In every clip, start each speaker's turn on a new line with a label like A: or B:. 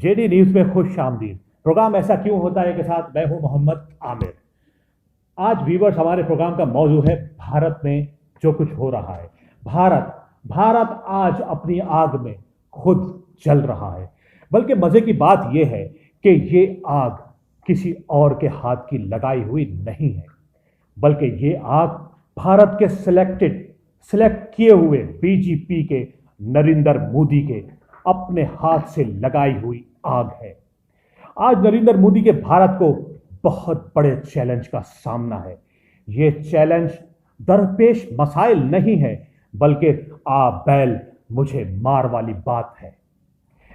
A: JD news में खुश आमदीद। प्रोग्राम ऐसा क्यों होता है के साथ मैं हूं मोहम्मद आमिर। आज व्यूवर्स हमारे प्रोग्राम का मौजू है भारत में जो कुछ हो रहा है। भारत आज अपनी आग में खुद जल रहा है। बल्कि मजे की बात यह है कि ये आग किसी और के हाथ की लगाई हुई नहीं है, बल्कि ये आग भारत के सिलेक्ट किए हुए बीजेपी के नरेंद्र मोदी के अपने हाथ से लगाई हुई आग है। आज नरेंद्र मोदी के भारत को बहुत बड़े चैलेंज का सामना है। ये चैलेंज दरपेश मसाइल नहीं है, बल्कि आ बैल मुझे मार वाली बात है।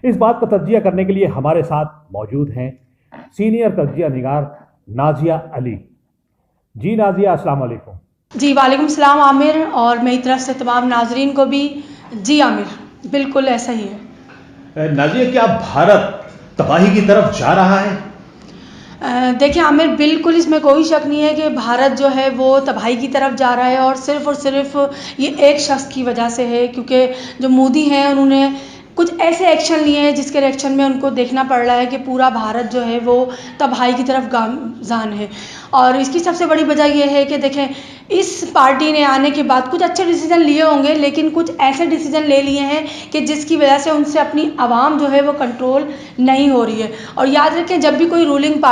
A: इस बात को तज्जिया करने के लिए हमारे साथ मौजूद हैं सीनियर तज्जिया निगार नाजिया अली। जी नाजिया, अस्सलाम वालेकुम।
B: जी वालेकुम सलाम आमिर, और मेरी तरफ से तमाम नाजरीन को भी जी आमिर, बिल्कुल ऐसा ही है।
C: नाजिया, क्या भारत तबाही की तरफ जा रहा है?
B: देखिए आमिर, बिल्कुल इसमें कोई शक नहीं है कि भारत जो है वो तबाही की तरफ जा रहा है, और सिर्फ ये एक शख्स की वजह से है, क्योंकि जो मोदी हैं उन्होंने कुछ ऐसे एक्शन लिए हैं जिसके रिएक्शन में उनको देखना पड़ रहा है कि पूरा भारत जो है वो तबाही की तरफ गामजान है। और इसकी सबसे बड़ी वजह यह है कि देखें, इस पार्टी ने आने के बाद कुछ अच्छे डिसीजन लिए होंगे, लेकिन कुछ ऐसे डिसीजन ले लिए हैं कि जिसकी वजह से उनसे अपनी आवाम जो है वो कंट्रोल नहीं हो रही है। और याद रखें, जब भी कोई रूलिंग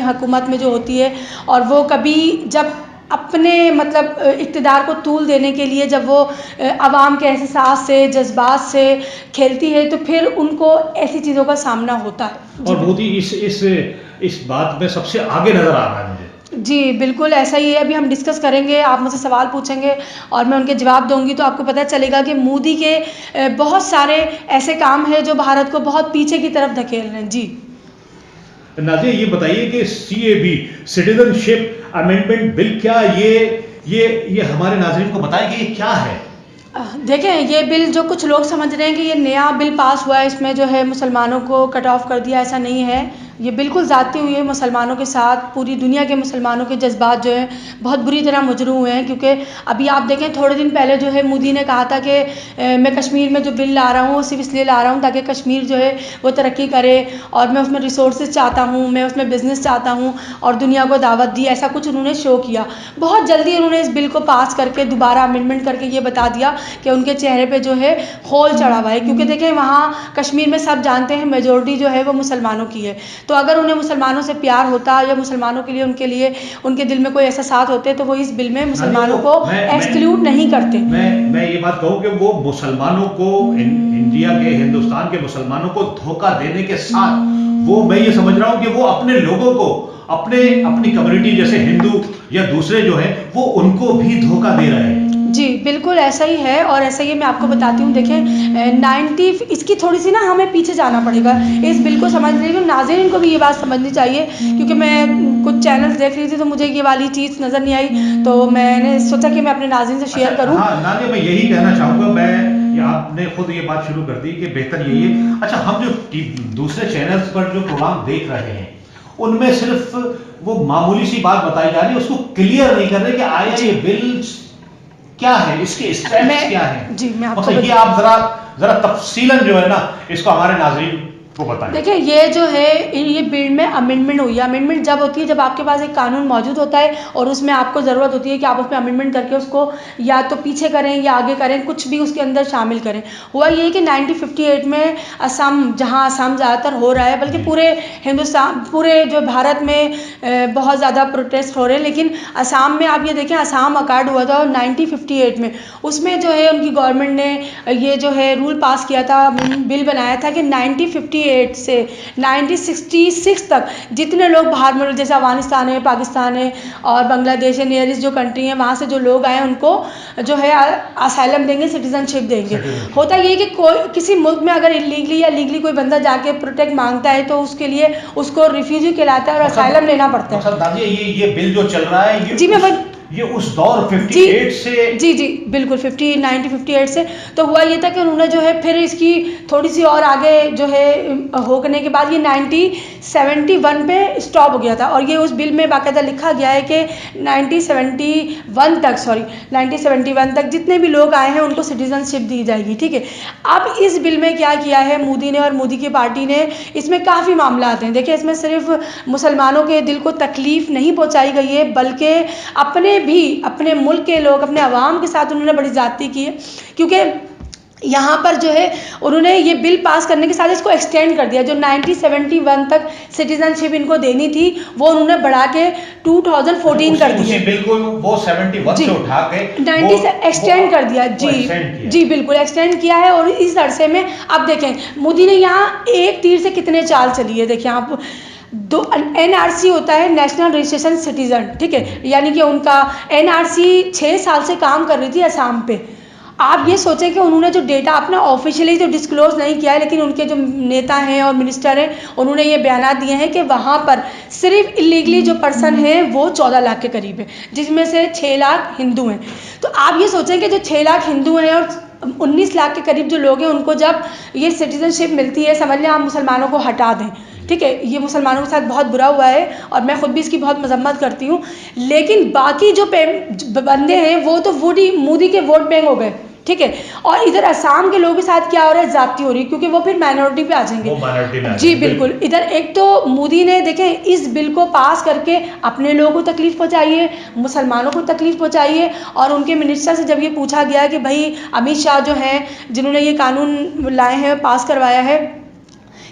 B: हुकूमत में जो होती है, और वो कभी जब अपने इक़्तिदार को तूल देने के लिए जब वो आवाम के एहसास से, जज्बात से खेलती है, तो फिर उनको ऐसी चीज़ों का सामना होता है।
C: और मोदी इस बात में सबसे आगे नजर आ रहा है मुझे।
B: जी बिल्कुल ऐसा ही है। अभी हम डिस्कस करेंगे, आप मुझसे सवाल पूछेंगे और मैं उनके जवाब दूंगी, तो आपको पता चलेगा कि मोदी के बहुत सारे ऐसे काम हैं जो भारत को बहुत पीछे की तरफ धकेल रहे हैं। जी
C: नाजिया, ये बताइए कि CAB सिटीजनशिप अमेंडमेंट बिल, क्या ये हमारे नाज़रीन को बताएं कि ये क्या है?
B: देखें, ये बिल जो कुछ लोग समझ रहे हैं कि ये नया बिल पास हुआ है, इसमें जो है मुसलमानों को कट ऑफ कर दिया, ऐसा नहीं है। ये बिल्कुल ज़्यादती हुई है मुसलमानों के साथ। पूरी दुनिया के मुसलमानों के जज्बात जो हैं बहुत बुरी तरह मुजरूह हुए हैं, क्योंकि अभी आप देखें, थोड़े दिन पहले जो है मोदी ने कहा था कि मैं कश्मीर में जो बिल ला रहा हूँ वो सिर्फ इसलिए ला रहा हूँ ताकि कश्मीर जो है वो तरक्की करे, और मैं उसमें रिसोर्सेज चाहता हूँ, मैं उसमें बिज़नेस चाहता हूँ, और दुनिया को दावत दी, ऐसा कुछ उन्होंने शो किया। बहुत जल्दी उन्होंने इस बिल को पास करके दोबारा अमेंडमेंट करके ये बता दिया कि उनके चेहरे पे जो है होल चढ़ा हुआ है, क्योंकि देखें वहाँ कश्मीर में सब जानते हैं मेजॉरिटी जो है वो मुसलमानों की है। तो अगर उन्हें मुसलमानों से प्यार होता या मुसलमानों के लिए उनके दिल में कोई एहसास होते, तो वो इस बिल में मुसलमानों को एक्सक्लूड नहीं करते।
C: मैं ये बात कहूँ कि वो मुसलमानों को, हिंदुस्तान के मुसलमानों को धोखा देने के साथ, वो मैं ये समझ रहा हूँ कि वो अपने लोगों को, अपनी कम्युनिटी जैसे हिंदू या दूसरे जो है, वो उनको भी धोखा दे रहे हैं।
B: जी बिल्कुल ऐसा ही है, और ऐसा ही मैं आपको बताती हूँ। देखें, इसकी थोड़ी सी ना हमें पीछे जाना पड़ेगा इस बिल को समझने के। नाज़रीन को भी ये बात समझनी चाहिए, क्योंकि मैं कुछ चैनल्स देख रही थी तो मुझे ये वाली चीज़ नज़र नहीं आई, तो मैंने सोचा कि मैं अपने नाज़रीन से शेयर करूँ।
C: हाँ नादिया, मैं यही कहना चाहूँगा, आपने खुद ये बात शुरू कर दी कि बेहतर यही है। अच्छा, हम जो दूसरे चैनल्स पर जो प्रोग्राम देख रहे हैं, उनमें सिर्फ वो मामूली सी बात बताई जा रही है, उसको क्लियर नहीं कर रहे कि आया ये बिल क्या है, इसके स्टेप्स क्या है।
B: जी मैं आपको
C: ये आप जरा तफसीलन जो है ना, इसको हमारे नाज़रीन को बताएं।
B: देखिए, ये जो है ये बिल में अमेंडमेंट हुई है। अमेंडमेंट जब होती है जब आपके पास एक कानून मौजूद होता है और उसमें आपको ज़रूरत होती है कि आप उसमें अमेंडमेंट करके उसको या तो पीछे करें या आगे करें, कुछ भी उसके अंदर शामिल करें। हुआ ये कि 1958 में जहां असम ज़्यादातर हो रहा है, बल्कि पूरे हिंदुस्तान, पूरे जो भारत में बहुत ज़्यादा प्रोटेस्ट हो रहे हैं, लेकिन असम में आप ये देखें, असम अकॉर्ड हुआ था 1958 में। उसमें जो है उनकी गवर्नमेंट ने ये जो है रूल पास किया था, बिल बनाया था कि 1958 से 1966 तक जितने लोग बाहर मुल्क जैसे अफगानिस्तान है, पाकिस्तान है और बांग्लादेश है, नियरेस्ट जो कंट्री है, वहाँ से जो लोग आए उनको जो है असाइलम देंगे, सिटीजनशिप देंगे। होता ये कि कोई किसी मुल्क में अगर इलीगली या लीगली कोई बंदा जाके प्रोटेक्ट मांगता है, तो उसके लिए उसको रिफ्यूजी कहलाता है और असाइलम लेना पड़ता है।
C: ये बिल जो चल रहा है,
B: जी मैं
C: ये उस दौर 58 से
B: जी बिल्कुल 1958 से। तो हुआ ये था कि उन्होंने जो है फिर इसकी थोड़ी सी और आगे जो है होने के बाद ये 1971 पे स्टॉप हो गया था। और ये उस बिल में बाकायदा लिखा गया है कि 1971 तक जितने भी लोग आए हैं उनको सिटीजनशिप दी जाएगी, ठीक है। अब इस बिल में क्या किया है मोदी ने और मोदी की पार्टी ने, इसमें काफ़ी मामला आते हैं। देखिए इसमें सिर्फ मुसलमानों के दिल को तकलीफ़ नहीं पहुंचाई गई है, बल्कि अपने मुल्क के लोग, अपने अवाम के साथ उन्होंने बड़ी ज़्यादती की है। क्योंकि यहाँ पर जो है उन्होंने ये बिल पास करने के साथ इसको एक्सटेंड कर दिया। जो 1971 तक सिटीजनशिप इनको देनी थी वो उन्होंने बढ़ा के 2014 कर दिया।
C: बिल्कुल वो 71 से उठा के
B: 90 से एक्सटेंड कर दिया। जी बिल्कुल एक्सटेंड किया है। और इस अरसे में अब देखें मोदी ने यहाँ एक तीर से कितने चाल चली है। देखिए आप NRC होता है नेशनल रजिस्ट्रेशन सिटीजन, ठीक है, यानी कि उनका NRC 6 साल से काम कर रही थी असम पे। आप ये सोचें कि उन्होंने जो डेटा अपना ऑफिशियली तो डिस्क्लोज नहीं किया है, लेकिन उनके जो नेता हैं और मिनिस्टर हैं उन्होंने ये बयान दिए हैं कि वहाँ पर सिर्फ इलीगली जो पर्सन है वो 14 लाख के करीब है, जिसमें से 6 लाख हिंदू हैं। तो आप ये सोचें कि जो 6 लाख हिंदू हैं और 19 लाख के करीब जो लोग हैं उनको जब ये सिटीजनशिप मिलती है, समझ लें आप मुसलमानों को हटा दें, ठीक है। ये मुसलमानों के साथ बहुत बुरा हुआ है और मैं खुद भी इसकी बहुत मजम्मत करती हूँ। लेकिन बाकी जो बंदे हैं वो तो मोदी के वोट बैंक हो गए, ठीक है। और इधर असम के लोगों के साथ क्या हो रहा है, जाती हो रही है, क्योंकि वो फिर माइनॉरिटी पे आ जाएंगे। जी बिल्कुल। इधर एक तो मोदी ने देखें इस बिल को पास करके अपने लोगों को तकलीफ पहुंचाई है, मुसलमानों को तकलीफ पहुंचाई है। और उनके मिनिस्टर से जब ये पूछा गया कि भाई अमित शाह जो हैं जिन्होंने ये कानून लाए हैं, पास करवाया है,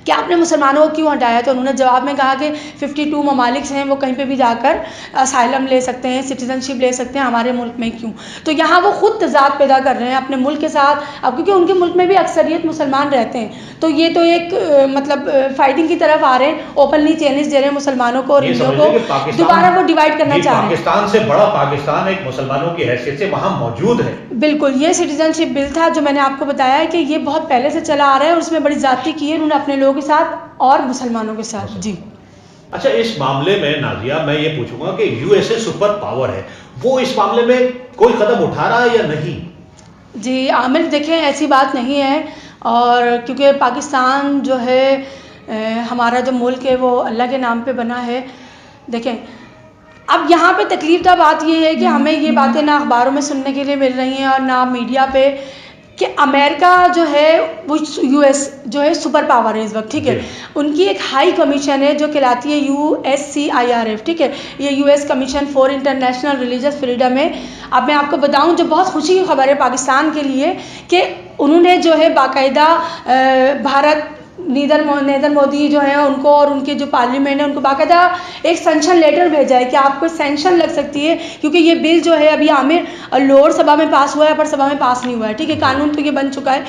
B: कि आपने मुसलमानों को क्यों हटाया, तो उन्होंने जवाब में कहा कि 52 ममालिक हैं वो कहीं पे भी जाकर असाइलम ले सकते हैं, सिटीजनशिप ले सकते हैं, हमारे मुल्क में क्यों। तो यहाँ वो खुद तजाद पैदा कर रहे हैं अपने मुल्क के साथ। अब क्योंकि उनके मुल्क में भी अक्सरियत मुसलमान रहते हैं, तो ये तो एक मतलब फाइटिंग की तरफ आ रहे हैं, ओपनली चैलेंज दे रहे हैं मुसलमानों को और हिंदुओं को, दोबारा वो डिवाइड करना चाह रहे हैं।
C: पाकिस्तान से बड़ा पाकिस्तान एक मुसलमानों की हैसियत से वहाँ मौजूद है।
B: बिल्कुल। ये सिटीजनशिप बिल था जो मैंने आपको बताया है कि ये बहुत पहले से चला आ रहा है और उसमें बड़ी ज़्यादती की है उन्होंने अपने लोगों के साथ और मुसलमानों के साथ। जी
C: अच्छा, इस मामले में नाजिया मैं ये पूछूंगा कि USA सुपर पावर है, वो इस मामले में कोई कदम उठा रहा है या नहीं? जी
B: आमिर, देखें ऐसी बात नहीं है। और क्योंकि पाकिस्तान जो है हमारा जो मुल्क है वो अल्लाह के नाम पे बना है। देखें अब यहाँ पे तकलीफ बात ये है कि हमें ये बातें ना अखबारों में सुनने के लिए मिल रही हैं और ना मीडिया पे, कि अमेरिका जो है वो US जो है सुपर पावर है इस वक्त, ठीक है। उनकी एक हाई कमीशन है जो कहलाती है USCIRF, ठीक है। ये US commission for international religious freedom है। अब मैं आपको बताऊं जो बहुत खुशी की खबर है पाकिस्तान के लिए कि उन्होंने जो है बाकायदा भारत नरेंद्र मोदी जो है उनको और उनके जो पार्लियामेंट है उनको बाकायदा एक सैंक्शन लेटर भेजा है कि आपको सैंक्शन लग सकती है, क्योंकि ये बिल जो है अभी आमिर लोअर सभा में पास हुआ है, अपर सभा में पास नहीं हुआ है, ठीक है। कानून तो ये बन चुका है।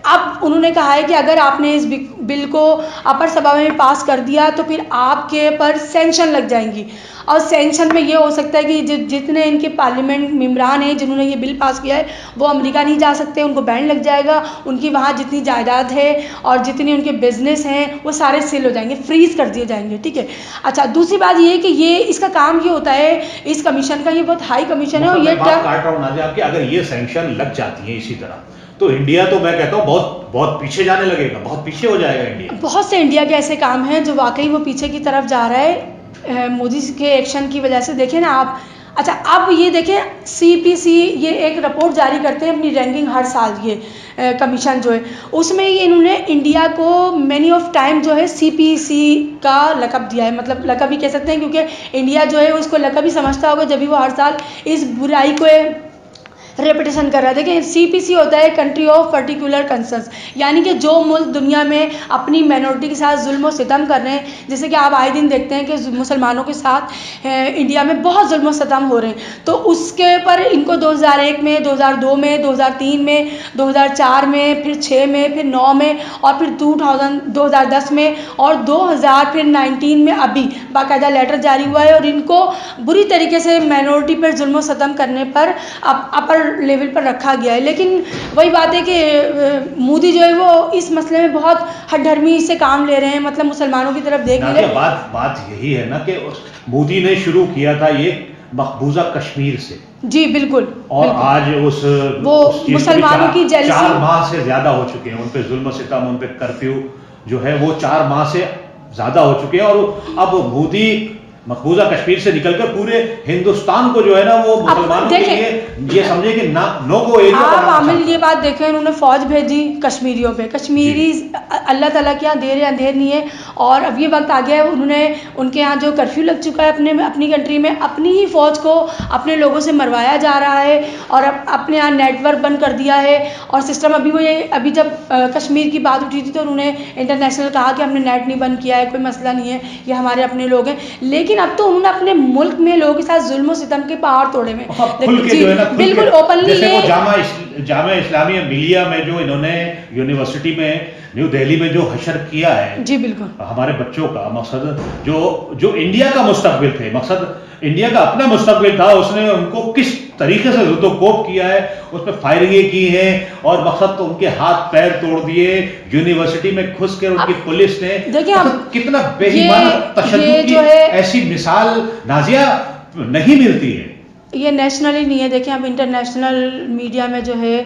B: अब उन्होंने कहा है कि अगर आपने इस बिल को अपर सभा में पास कर दिया तो फिर आपके पर सैंक्शन लग जाएंगी। और सैंक्शन में ये हो सकता है कि जितने इनके पार्लियामेंट मेंबरान हैं जिन्होंने ये बिल पास किया है वो अमेरिका नहीं जा सकते, उनको बैन लग जाएगा, उनकी वहाँ जितनी जायदाद है और जितने उनके बिजनेस हैं वो सारे सील हो जाएंगे, फ्रीज कर दिए जाएंगे, ठीक है। अच्छा, दूसरी बात ये है कि ये इसका काम ये होता है, इस कमीशन का, ये बहुत हाई कमीशन है। और ये
C: काट रहा हूँ नाज़िया आपकी, अगर ये सैंक्शन लग जाती है इसी तरह तो इंडिया तो मैं कहता हूँ बहुत बहुत पीछे जाने लगेगा, बहुत पीछे हो जाएगा इंडिया।
B: बहुत से इंडिया के ऐसे काम हैं जो वाकई वो पीछे की तरफ जा रहा है मोदी के एक्शन की वजह से। देखें ना आप, अच्छा अब ये देखें CPC ये एक रिपोर्ट जारी करते हैं अपनी रैंकिंग हर साल, ये कमीशन जो है उसमें ये इन्होंने इंडिया को मैनी ऑफ टाइम जो है CPC का लक़ब दिया है, मतलब लक़ब ही कह सकते हैं, क्योंकि इंडिया जो है उसको लक़ब ही समझता होगा जब भी वो हर साल इस बुराई को रेपिटेशन कर रहा है। देखिए CPC होता है कंट्री ऑफ पर्टिकुलर कंसर्न्स, यानी कि जो मुल्क दुनिया में अपनी माइनॉरिटी के साथ जुल्म और सितम कर रहे हैं, जैसे कि आप आए दिन देखते हैं कि मुसलमानों के साथ इंडिया में बहुत जुल्म और सितम हो रहे हैं, तो उसके पर इनको 2001 में, 2002 में, 2003 में, 2004 में, फिर 6 में, फिर 9 में और फिर 2010 में और 2019 में अभी बाकायदा लेटर जारी हुआ है और इनको बुरी तरीके से माइनॉरिटी पर जुल्म और सितम करने पर अपर लेवल पर रखा गया है। लेकिन वही बात है कि मोदी जो है वो इस मसले में बहुत हठधर्मी से काम ले रहे हैं, मतलब मुसलमानों की तरफ देख ले।
C: बात यही है ना कि मोदी ने शुरू किया था ये मकबूजा कश्मीर से।
B: जी बिल्कुल।
C: और
B: बिल्कुल।
C: आज
B: वो
C: उस चीज़ को भी
B: मुसलमानों की जेलसी
C: 4 माह से ज्यादा हो चुके हैं, उन पे जुल्म सितम, उन पे कर्फ्यू जो है वो 4 माह से ज्यादा हो चुके हैं। और अब मोदी मकबूजा कश्मीर से निकलकर पूरे हिंदुस्तान को जो है ना वो मुसलमानों के लिए ये समझे कि नो गो एरिया
B: आप
C: बनाना
B: आमिर
C: चाहते
B: ये बात देखें, उन्होंने फौज भेजी कश्मीरियों पे, कश्मीरी अल्लाह ताला के यहाँ देर या अंधेर नहीं है। और अब ये वक्त आ गया है, उन्होंने उनके यहाँ जो कर्फ्यू लग चुका है अपनी कंट्री में, अपनी ही फौज को अपने लोगों से मरवाया जा रहा है और अपने यहाँ नेटवर्क बंद कर दिया है और सिस्टम। अभी जब कश्मीर की बात उठी थी तो उन्होंने इंटरनेशनल कहा कि हमने नेट नहीं बंद किया है, कोई मसला नहीं है, ये हमारे अपने लोग हैं। लेकिन अब तो उन्होंने अपने मुल्क में लोगों के साथ जुल्म सितम के पहाड़ तोड़े में बिल्कुल ओपनली ये
C: जामा इस्लामिया मिलिया में जो इन्होंने यूनिवर्सिटी में न्यू दिल्ली में जो हशर किया है
B: जी बिल्कुल
C: हमारे बच्चों का मकसद जो इंडिया का मुस्तकबिल थे, मकसद इंडिया का अपना मुस्तकबिल था, उसने उनको किस तरीके से लुत्फ़ किया है, उसमें फायरिंगें की हैं और मकसद तो उनके हाथ पैर तोड़ दिए यूनिवर्सिटी में घुस कर उनकी पुलिस ने।
B: देखिए
C: कितना बेईमान तशद्दुद की ऐसी मिसाल नाजिया नहीं मिलती है।
B: ये नेशनली नहीं है, देखिए अब इंटरनेशनल मीडिया में जो है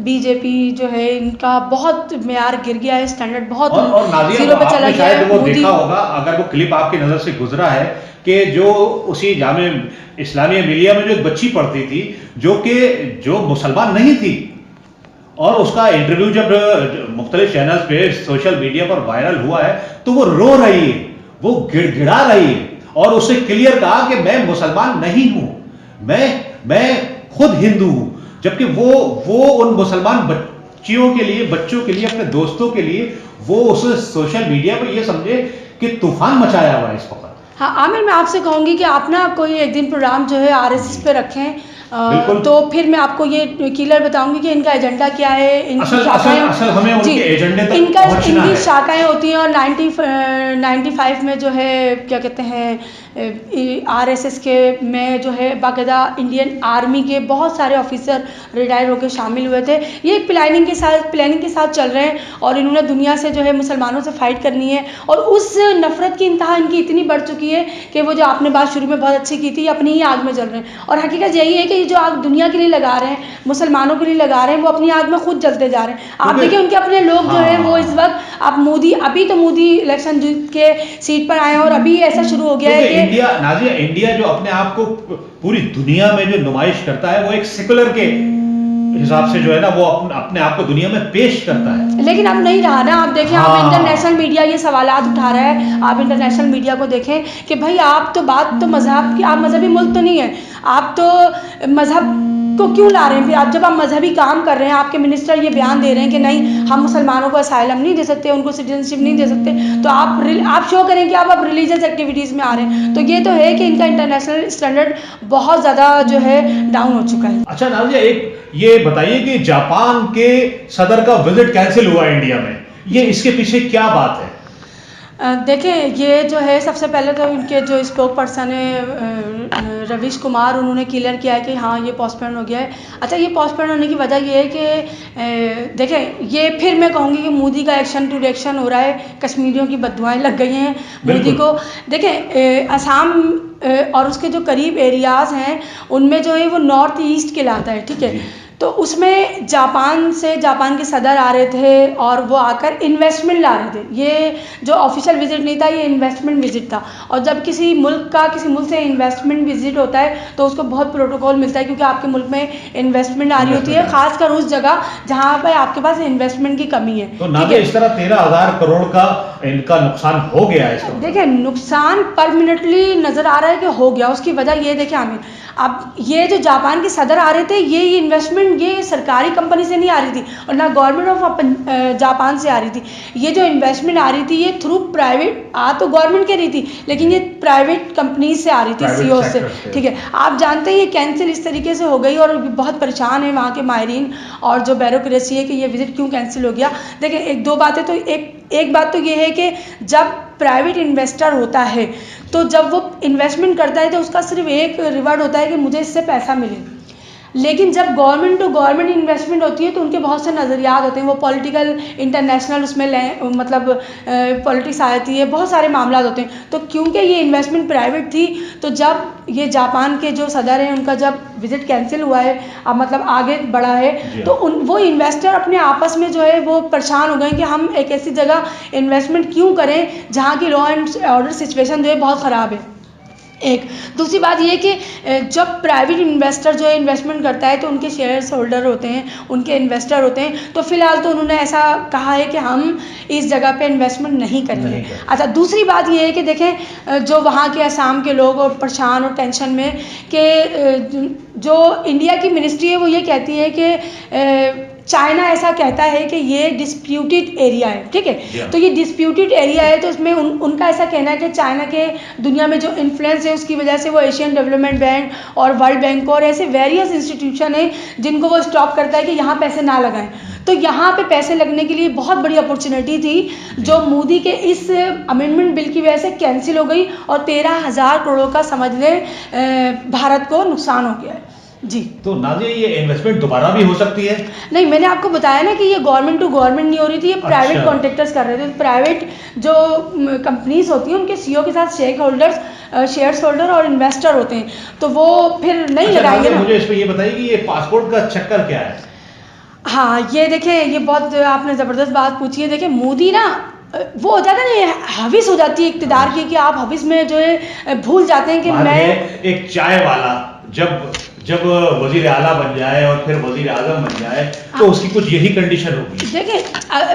B: बीजेपी जो है इनका बहुत मेयार गिर गया है, स्टैंडर्ड बहुत
C: और
B: जीरो पे चला गया है।
C: वो देखा होगा, अगर वो क्लिप आपकी नजर से गुजरा है कि जो उसी जामे इस्लामिया मिलिया में जो एक बच्ची पढ़ती थी जो मुसलमान नहीं थी और उसका इंटरव्यू जब मुख्तलिफ चैनल पे सोशल मीडिया पर वायरल हुआ है तो वो रो रही है, वो गिड़गिड़ा रही है और उससे क्लियर कहा कि मैं मुसलमान नहीं हूं, मैं खुद हिंदू हूं। जबकि वो उन मुसलमान बच्चों के लिए अपने दोस्तों के लिए वो उस सोशल मीडिया पर ये समझे कि तूफान मचाया हुआ है इस वक्त।
B: हाँ आमिर, मैं आपसे कहूँगी कि आप ना कोई एक दिन प्रोग्राम जो है आरएसएस पे रखें, तो फिर मैं आपको ये क्लियर बताऊंगी कि इनका एजेंडा क्या है, इनकी शाखाएं होती हैं। और 95 में जो है क्या कहते हैं आरएसएस के में जो है बाकायदा इंडियन आर्मी के बहुत सारे ऑफिसर रिटायर होकर शामिल हुए थे। ये एक प्लानिंग के साथ चल रहे हैं और इन्होंने दुनिया से जो है मुसलमानों से फाइट करनी है। और उस नफरत की इंतहा इनकी इतनी बढ़ चुकी है कि वो जो आपने बात शुरू में बहुत अच्छी की थी, अपनी ही आग में जल रहे हैं। और हकीकत यही है कि जो आग दुनिया के लिए लगा रहे हैं, मुसलमानों के लिए लगा रहे हैं, वो अपनी आग में खुद जलते जा रहे हैं। आप देखिए उनके अपने लोग जो है वो इस वक्त आप अभी तो मोदी इलेक्शन जीत के सीट पर आए हैं और अभी ऐसा शुरू हो गया है कि
C: इंडिया जो अपने आप को पूरी दुनिया में जो नुमाइश करता है वो एक सेकुलर के हिसाब से जो है ना वो अपने आप को दुनिया में पेश करता है,
B: लेकिन अब नहीं रहा ना। आप देखें आप इंटरनेशनल मीडिया ये सवालात उठा रहा है, आप इंटरनेशनल मीडिया को देखें कि भाई आप तो बात तो मजहब की, आप मजहबी मुल्क तो नहीं है, आप तो मजहब को क्यों ला रहे हैं? फिर आप जब आप मजहबी काम कर रहे हैं, आपके मिनिस्टर ये बयान दे रहे हैं कि नहीं हम मुसलमानों को असाइलम नहीं दे सकते, उनको सिटीजनशिप नहीं दे सकते, तो आप शो करें कि आप अब रिलीजियस एक्टिविटीज़ में आ रहे हैं। तो ये तो है कि इनका इंटरनेशनल स्टैंडर्ड बहुत ज़्यादा जो है डाउन हो चुका है।
C: अच्छा नाजिया, एक ये बताइए कि जापान के सदर का विजिट कैंसिल हुआ इंडिया में, ये इसके पीछे क्या बात है?
B: देखें ये जो है सबसे पहले तो इनके जो स्पोक पर्सन है रवीश कुमार, उन्होंने क्लियर किया है कि हाँ ये पोस्टपोन हो गया है। अच्छा, ये पोस्टपोन होने की वजह ये है कि देखें ये फिर मैं कहूँगी कि मोदी का एक्शन टू रिएक्शन हो रहा है, कश्मीरियों की बददुआएं लग गई हैं मोदी को। देखें असम और उसके जो करीब एरियाज़ हैं उनमें जो है वो नॉर्थ ईस्ट कहलाता है, ठीक है। तो उसमें जापान के सदर आ रहे थे और वो आकर इन्वेस्टमेंट ला रहे थे। ये जो ऑफिशियल विजिट नहीं था, ये इन्वेस्टमेंट विजिट था। और जब किसी मुल्क से इन्वेस्टमेंट विजिट होता है तो उसको बहुत प्रोटोकॉल मिलता है, क्योंकि आपके मुल्क में इन्वेस्टमेंट आ रही होती है, खासकर उस जगह जहाँ पर आपके पास इन्वेस्टमेंट की कमी है।
C: तो ना इस तरह 13,000 करोड़ का इनका नुकसान हो गया है।
B: देखिए नुकसान परमानेंटली नजर आ रहा है कि हो गया। उसकी वजह ये देखिए आमिर, अब ये जो जापान के सदर आ रहे थे, ये इन्वेस्टमेंट ये सरकारी कंपनी से नहीं आ रही थी और ना गवर्नमेंट ऑफ जापान से आ रही थी। ये जो इन्वेस्टमेंट आ रही थी ये थ्रू प्राइवेट तो गवर्नमेंट के रही थी, लेकिन ये प्राइवेट कंपनी से आ रही थी, सीओ से, ठीक है। आप जानते हैं ये कैंसिल इस तरीके से हो गई और बहुत परेशान है वहाँ के माहिरीन और जो ब्यूरोक्रेसी है कि ये विजिट क्यों कैंसिल हो गया। देखिए एक बात तो ये है कि जब प्राइवेट इन्वेस्टर होता है तो जब वो इन्वेस्टमेंट करता है तो उसका सिर्फ एक रिवार्ड होता है कि मुझे इससे पैसा मिले। लेकिन जब गवर्नमेंट टू गवर्नमेंट इन्वेस्टमेंट होती है तो उनके बहुत से नज़रियात होते हैं, वो पॉलिटिकल इंटरनेशनल उसमें मतलब पॉलिटिक्स आती है, बहुत सारे मामला होते हैं। तो क्योंकि ये इन्वेस्टमेंट प्राइवेट थी, तो जब ये जापान के जो सदर हैं उनका जब विजिट कैंसिल हुआ है, अब मतलब आगे बढ़ा है, तो वो इन्वेस्टर अपने आपस में जो है वो परेशान हो गए कि हम एक ऐसी जगह इन्वेस्टमेंट क्यों करें जहाँ की लॉ एंड ऑर्डर सिचुएशन जो है बहुत ख़राब है। एक दूसरी बात ये कि जब प्राइवेट इन्वेस्टर जो है इन्वेस्टमेंट करता है तो उनके शेयर्स होल्डर होते हैं, उनके इन्वेस्टर होते हैं, तो फिलहाल तो उन्होंने ऐसा कहा है कि हम इस जगह पे इन्वेस्टमेंट नहीं करेंगे। अच्छा, दूसरी बात ये है कि देखें जो वहाँ के असम के लोग और परेशान और टेंशन में कि जो इंडिया की मिनिस्ट्री है वो ये कहती है कि चाइना ऐसा कहता है कि ये डिस्प्यूटेड एरिया है, ठीक है। तो ये डिस्प्यूटेड एरिया है, तो इसमें उनका ऐसा कहना है कि चाइना के दुनिया में जो इन्फ्लुएंस है उसकी वजह से वो एशियन डेवलपमेंट बैंक और वर्ल्ड बैंक और ऐसे वेरियस इंस्टीट्यूशन हैं जिनको वो स्टॉप करता है कि यहाँ पैसे ना लगाएं। तो यहाँ पे पैसे लगने के लिए बहुत बड़ी अपॉर्चुनिटी थी जो मोदी के इस अमेंडमेंट बिल की वजह से कैंसिल हो गई और 13,000 करोड़ का समझ लें भारत को नुकसान हो गया है जी।
C: तो नाज़िया ये इन्वेस्टमेंट दोबारा भी हो सकती है?
B: नहीं, मैंने आपको बताया ना कि ये गवर्नमेंट टू गवर्नमेंट नहीं हो रही थी, ये प्राइवेट कॉन्ट्रैक्टर्स कर रहे थे। प्राइवेट जो कंपनीज होती हैं उनके सीईओ के साथ शेयर्स होल्डर और इन्वेस्टर होते हैं, तो वो फिर नहीं लगाएंगे ना।
C: मुझे इस पर ये बताइए कि ये पासपोर्ट का चक्कर क्या है?
B: हाँ, ये देखें, ये बहुत आपने ज़बरदस्त बात पूछी है। देखें, मोदी ना वो हो जाता है ना, हविस हो जाती है इक़्तिदार की कि आप हविस में जो है भूल जाते हैं कि मैं
C: एक चाय वाला जब वजीर आला बन जाए और फिर वजीर आजम बन जाए तो उसकी कुछ यही कंडीशन होगी।
B: देखिए,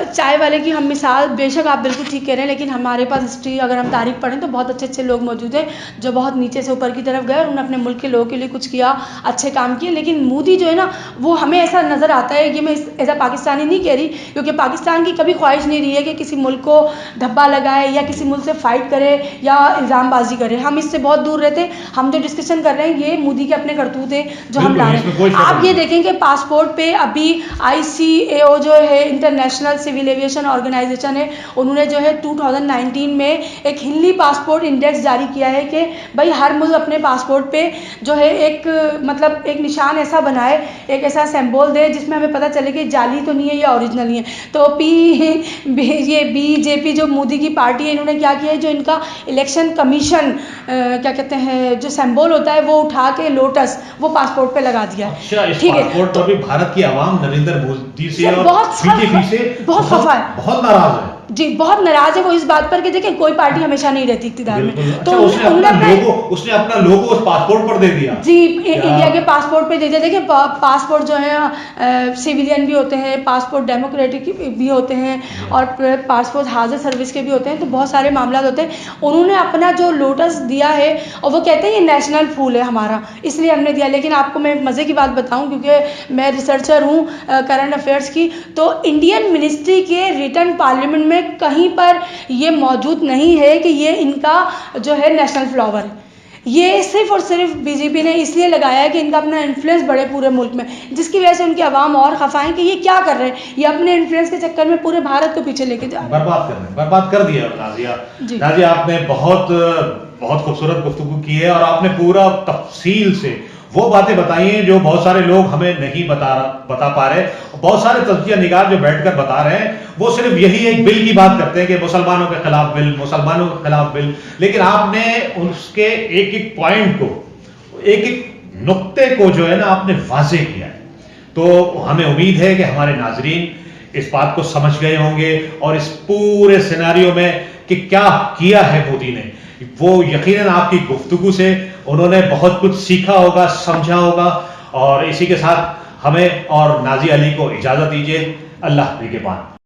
B: चाय वाले की हम मिसाल बेशक आप बिल्कुल ठीक कह रहे हैं, लेकिन हमारे पास हिस्ट्री अगर हम तारीख पढ़ें तो बहुत अच्छे अच्छे लोग मौजूद हैं जो बहुत नीचे से ऊपर की तरफ गए और उन्होंने अपने मुल्क के लोगों के लिए कुछ किया, अच्छे काम किए। लेकिन मोदी जो है ना, वो हमें ऐसा नज़र आता है, ये मैं एज अ पाकिस्तानी नहीं कह रही, क्योंकि पाकिस्तान की कभी ख्वाहिश नहीं रही है कि किसी मुल्क को धब्बा लगाए या किसी मुल्क से फ़ाइट करे या इल्ज़ामबाजी करे। हम इससे बहुत दूर रहते। हम जो डिस्कशन कर रहे हैं ये मोदी के अपने करतूत हैं जो हम ला रहे हैं। आप ये देखें कि पासपोर्ट पे अभी ICAO जो है, इंटरनेशनल सिविल एविएशन ऑर्गेनाइजेशन है, उन्होंने जो है 2019 में एक हिंदी पासपोर्ट इंडेक्स जारी किया है कि भाई हर मुल्क अपने पासपोर्ट पे जो है एक मतलब एक निशान ऐसा बनाए, एक ऐसा सिंबल दे जिसमें हमें पता चले कि जाली तो नहीं है या ओरिजिनल नहीं है। तो ये BJP जो मोदी की पार्टी है, इन्होंने क्या किया है, जो इनका इलेक्शन कमीशन क्या कहते हैं जो सिंबल होता है वो उठा के लोटस वो पासपोर्ट पे लगा दिया।
C: अच्छा, इस पासपोर्ट पर भी भारत की आवाम नरेंद्र मोदी से और बीजेपी से बहुत नाराज है
B: जी, बहुत नाराज है वो इस बात पर कि देखिए कोई पार्टी हमेशा नहीं रहती इक़्तिदार में।
C: तो उसने अपना लोगो उस पासपोर्ट पर दे दिया
B: जी, इंडिया के पासपोर्ट पे दे दिया। देखिए पासपोर्ट जो है सिविलियन भी होते हैं, पासपोर्ट डेमोक्रेटिक भी होते हैं और पासपोर्ट हाजिर सर्विस के भी होते हैं, तो बहुत सारे मामला होते हैं। उन्होंने अपना जो लोटस दिया है और वो कहते हैं ये नेशनल फूल है हमारा, इसलिए हमने दिया। लेकिन आपको मैं मज़े की बात बताऊँ, क्योंकि मैं रिसर्चर हूँ करंट अफेयर्स की, तो इंडियन मिनिस्ट्री के रिटर्न पार्लियामेंट में कहीं पर ये मौजूद नहीं है कि ये इनका जो है नेशनल फ्लावर है। ये सिर्फ और सिर्फ बीजेपी ने इसलिए लगाया है कि इनका अपना इन्फ्लुएंस बढ़े पूरे मुल्क में, जिसकी वजह से उनके अवाम और खफा हैं कि ये क्या कर रहे हैं, ये अपने इन्फ्लुएंस के चक्कर में पूरे भारत को पीछे लेके जा रहे हैं।
C: बर्बाद कर दिया नाज़िया। आपने बहुत खूबसूरत गुफ्तगू की है और आपने पूरा तफसील से वो बातें बताई हैं जो बहुत सारे लोग हमें नहीं बता पा रहे। बहुत सारे तज्जिया निगार जो बैठकर बता रहे हैं वो सिर्फ यही एक बिल की बात करते हैं कि मुसलमानों के खिलाफ बिल, मुसलमानों के खिलाफ बिल, लेकिन आपने उसके एक एक पॉइंट को, एक एक नुक्ते को जो है ना आपने वाज़ेह किया है। तो हमें उम्मीद है कि हमारे नाजरीन इस बात को समझ गए होंगे और इस पूरे सिनेरियो में कि क्या किया है मोदी ने, वो यकीनन आपकी गुफ्तगू से उन्होंने बहुत कुछ सीखा होगा, समझा होगा। और इसी के साथ हमें और नाज़िया अली को इजाज़त दीजिए। अल्लाह के पास।